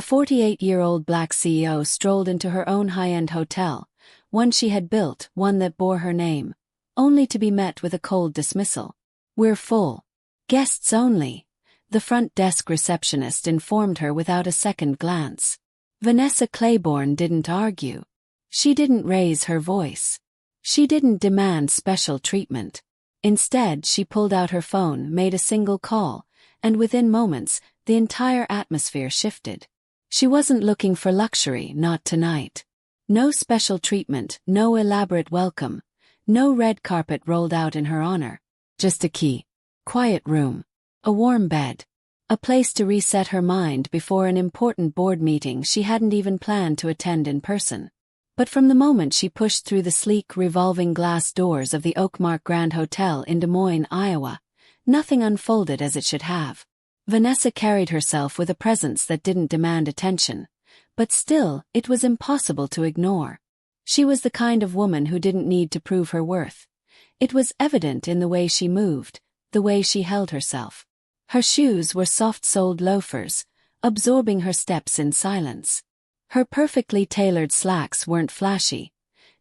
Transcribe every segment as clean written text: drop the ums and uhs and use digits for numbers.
A 48-year-old black CEO strolled into her own high-end hotel, one she had built, one that bore her name, only to be met with a cold dismissal. "We're full. Guests only," the front desk receptionist informed her without a second glance. Vanessa Claiborne didn't argue. She didn't raise her voice. She didn't demand special treatment. Instead, she pulled out her phone, made a single call, and within moments, the entire atmosphere shifted. She wasn't looking for luxury, not tonight. No special treatment, no elaborate welcome, no red carpet rolled out in her honor. Just a key, quiet room, a warm bed, a place to reset her mind before an important board meeting she hadn't even planned to attend in person. But from the moment she pushed through the sleek revolving glass doors of the Oakmark Grand Hotel in Des Moines, Iowa, nothing unfolded as it should have. Vanessa carried herself with a presence that didn't demand attention, but still, it was impossible to ignore. She was the kind of woman who didn't need to prove her worth. It was evident in the way she moved, the way she held herself. Her shoes were soft-soled loafers, absorbing her steps in silence. Her perfectly tailored slacks weren't flashy,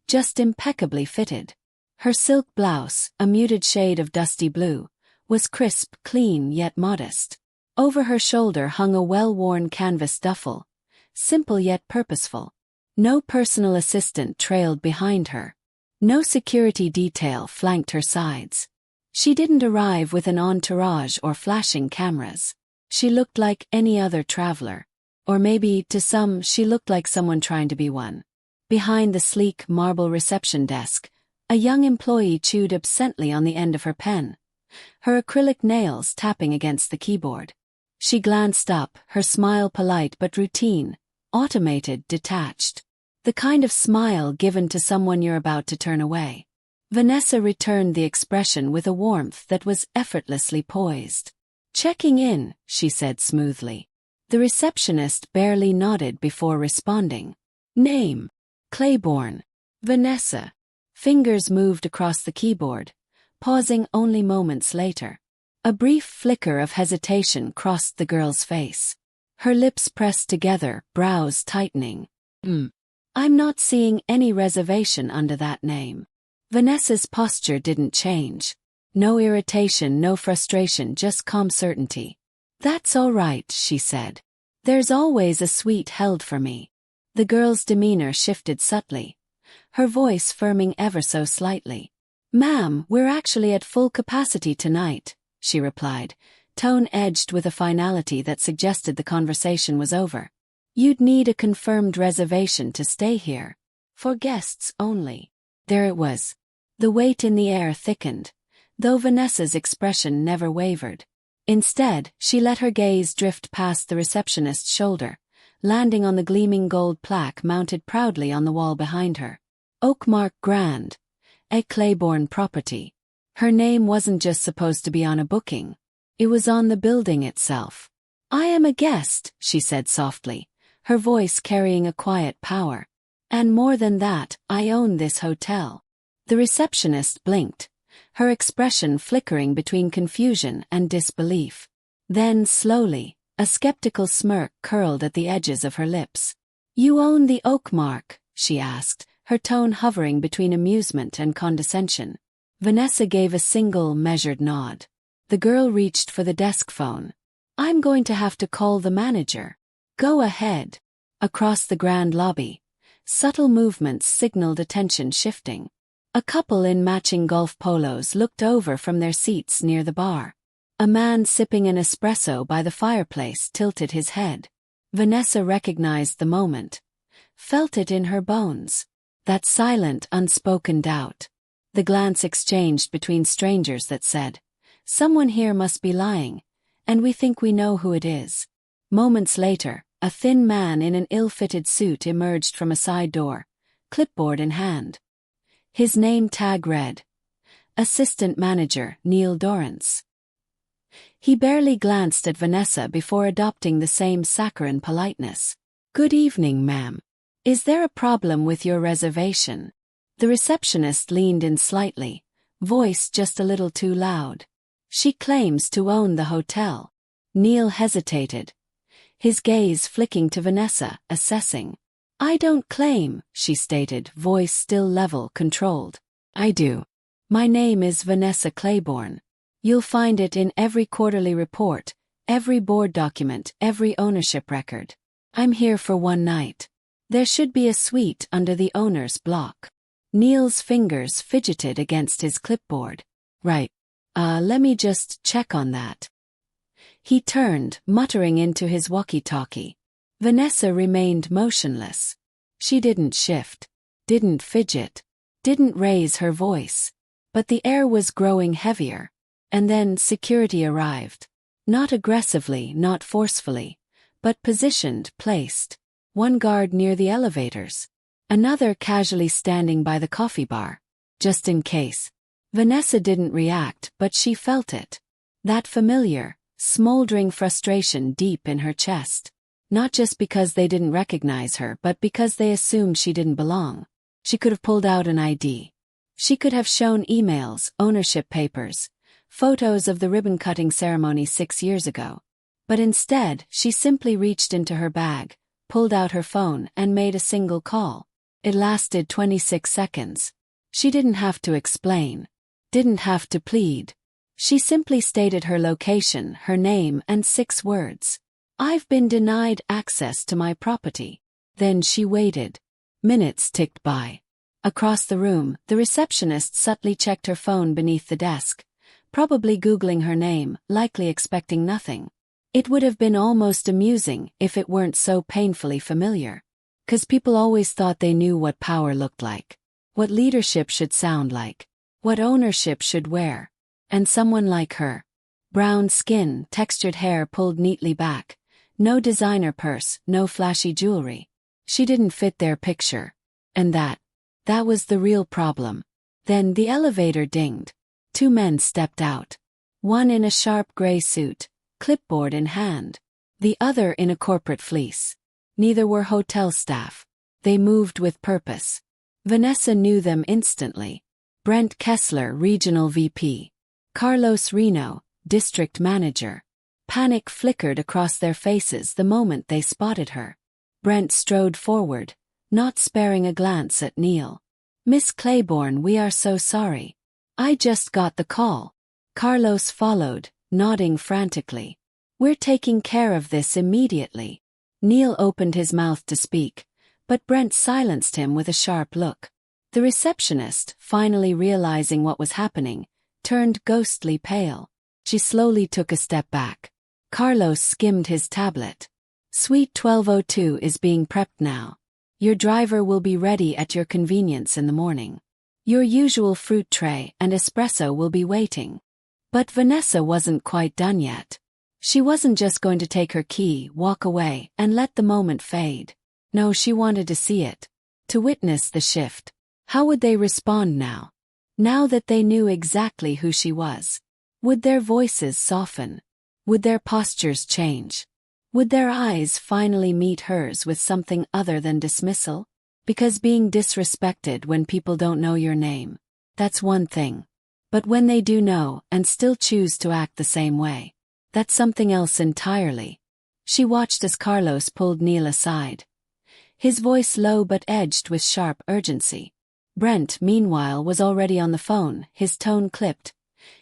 just impeccably fitted. Her silk blouse, a muted shade of dusty blue, was crisp, clean yet modest. Over her shoulder hung a well-worn canvas duffel, simple yet purposeful. No personal assistant trailed behind her. No security detail flanked her sides. She didn't arrive with an entourage or flashing cameras. She looked like any other traveler. Or maybe, to some, she looked like someone trying to be one. Behind the sleek marble reception desk, a young employee chewed absently on the end of her pen, her acrylic nails tapping against the keyboard. She glanced up, her smile polite but routine, automated, detached. The kind of smile given to someone you're about to turn away. Vanessa returned the expression with a warmth that was effortlessly poised. "Checking in," she said smoothly. The receptionist barely nodded before responding. "Name?" "Claiborne." "Vanessa." Fingers moved across the keyboard, pausing only moments later. A brief flicker of hesitation crossed the girl's face. Her lips pressed together, brows tightening. "I'm not seeing any reservation under that name." Vanessa's posture didn't change. No irritation, no frustration, just calm certainty. "That's all right," she said. "There's always a suite held for me." The girl's demeanor shifted subtly, her voice firming ever so slightly. "Ma'am, we're actually at full capacity tonight," she replied, tone edged with a finality that suggested the conversation was over. "You'd need a confirmed reservation to stay here. For guests only." There it was. The weight in the air thickened, though Vanessa's expression never wavered. Instead, she let her gaze drift past the receptionist's shoulder, landing on the gleaming gold plaque mounted proudly on the wall behind her. Oakmark Grand, a Claiborne property. Her name wasn't just supposed to be on a booking. It was on the building itself. "I am a guest," she said softly, her voice carrying a quiet power. "And more than that, I own this hotel." The receptionist blinked, her expression flickering between confusion and disbelief. Then, slowly, a skeptical smirk curled at the edges of her lips. "You own the Oakmark?" she asked, her tone hovering between amusement and condescension. Vanessa gave a single, measured nod. The girl reached for the desk phone. "I'm going to have to call the manager." "Go ahead." Across the grand lobby, subtle movements signaled attention shifting. A couple in matching golf polos looked over from their seats near the bar. A man sipping an espresso by the fireplace tilted his head. Vanessa recognized the moment, felt it in her bones. That silent, unspoken doubt. The glance exchanged between strangers that said, "Someone here must be lying, and we think we know who it is." Moments later, a thin man in an ill-fitted suit emerged from a side door, clipboard in hand. His name tag read, Assistant Manager Neil Dorrance. He barely glanced at Vanessa before adopting the same saccharine politeness. "Good evening, ma'am. Is there a problem with your reservation?" The receptionist leaned in slightly, voice just a little too loud. "She claims to own the hotel." Neil hesitated, his gaze flicking to Vanessa, assessing. "I don't claim," she stated, voice still level, controlled. "I do. My name is Vanessa Claiborne. You'll find it in every quarterly report, every board document, every ownership record. I'm here for one night. There should be a suite under the owner's block." Neil's fingers fidgeted against his clipboard. "Right. Let me just check on that." He turned, muttering into his walkie-talkie. Vanessa remained motionless. She didn't shift, didn't fidget, didn't raise her voice. But the air was growing heavier. And then security arrived. Not aggressively, not forcefully, but positioned, placed. One guard near the elevators. Another casually standing by the coffee bar. Just in case. Vanessa didn't react, but she felt it. That familiar, smoldering frustration deep in her chest. Not just because they didn't recognize her, but because they assumed she didn't belong. She could have pulled out an ID. She could have shown emails, ownership papers, photos of the ribbon-cutting ceremony 6 years ago. But instead, she simply reached into her bag, pulled out her phone, and made a single call. It lasted 26 seconds. She didn't have to explain. Didn't have to plead. She simply stated her location, her name, and 6 words. "I've been denied access to my property." Then she waited. Minutes ticked by. Across the room, the receptionist subtly checked her phone beneath the desk, probably Googling her name, likely expecting nothing. It would have been almost amusing if it weren't so painfully familiar. 'Cause people always thought they knew what power looked like, what leadership should sound like, what ownership should wear. And someone like her. Brown skin, textured hair pulled neatly back, no designer purse, no flashy jewelry. She didn't fit their picture. And that was the real problem. Then the elevator dinged. 2 men stepped out. One in a sharp gray suit, clipboard in hand. The other in a corporate fleece. Neither were hotel staff. They moved with purpose. Vanessa knew them instantly. Brent Kessler, Regional VP. Carlos Reno, District Manager. Panic flickered across their faces the moment they spotted her. Brent strode forward, not sparing a glance at Neil. "Miss Claiborne, we are so sorry. I just got the call." Carlos followed, nodding frantically. "We're taking care of this immediately." Neil opened his mouth to speak, but Brent silenced him with a sharp look. The receptionist, finally realizing what was happening, turned ghostly pale. She slowly took a step back. Carlos skimmed his tablet. "Suite 1202 is being prepped now. Your driver will be ready at your convenience in the morning. Your usual fruit tray and espresso will be waiting." But Vanessa wasn't quite done yet. She wasn't just going to take her key, walk away, and let the moment fade. No, she wanted to see it. To witness the shift. How would they respond now? Now that they knew exactly who she was. Would their voices soften? Would their postures change? Would their eyes finally meet hers with something other than dismissal? Because being disrespected when people don't know your name, that's one thing. But when they do know and still choose to act the same way, that's something else entirely. She watched as Carlos pulled Neil aside. His voice low but edged with sharp urgency. Brent, meanwhile, was already on the phone, his tone clipped,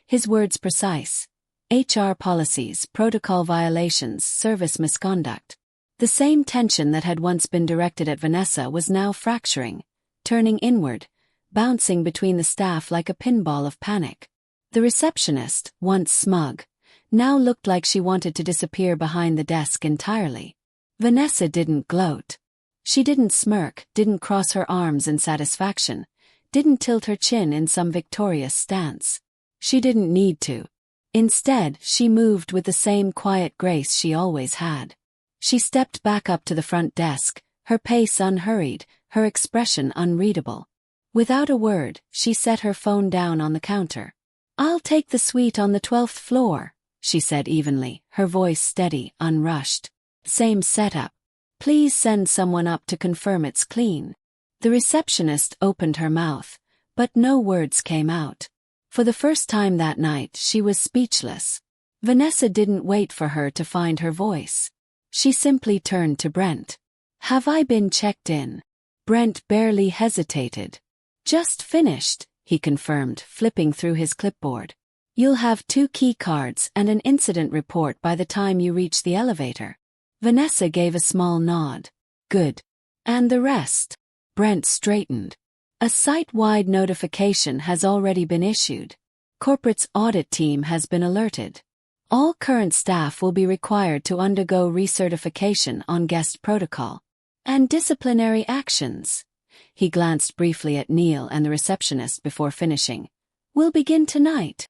his words precise. HR policies, protocol violations, service misconduct. The same tension that had once been directed at Vanessa was now fracturing, turning inward, bouncing between the staff like a pinball of panic. The receptionist, once smug, now looked like she wanted to disappear behind the desk entirely. Vanessa didn't gloat. She didn't smirk, didn't cross her arms in satisfaction, didn't tilt her chin in some victorious stance. She didn't need to. Instead, she moved with the same quiet grace she always had. She stepped back up to the front desk, her pace unhurried, her expression unreadable. Without a word, she set her phone down on the counter. "I'll take the suite on the 12th floor," she said evenly, her voice steady, unrushed. "Same setup. Please send someone up to confirm it's clean." The receptionist opened her mouth, but no words came out. For the first time that night, she was speechless. Vanessa didn't wait for her to find her voice. She simply turned to Brent. Have I been checked in? Brent barely hesitated. Just finished, he confirmed, flipping through his clipboard. You'll have 2 key cards and an incident report by the time you reach the elevator. Vanessa gave a small nod. Good. And the rest? Brent straightened. A site-wide notification has already been issued. Corporate's audit team has been alerted. All current staff will be required to undergo recertification on guest protocol. And disciplinary actions. He glanced briefly at Neil and the receptionist before finishing. Will begin tonight.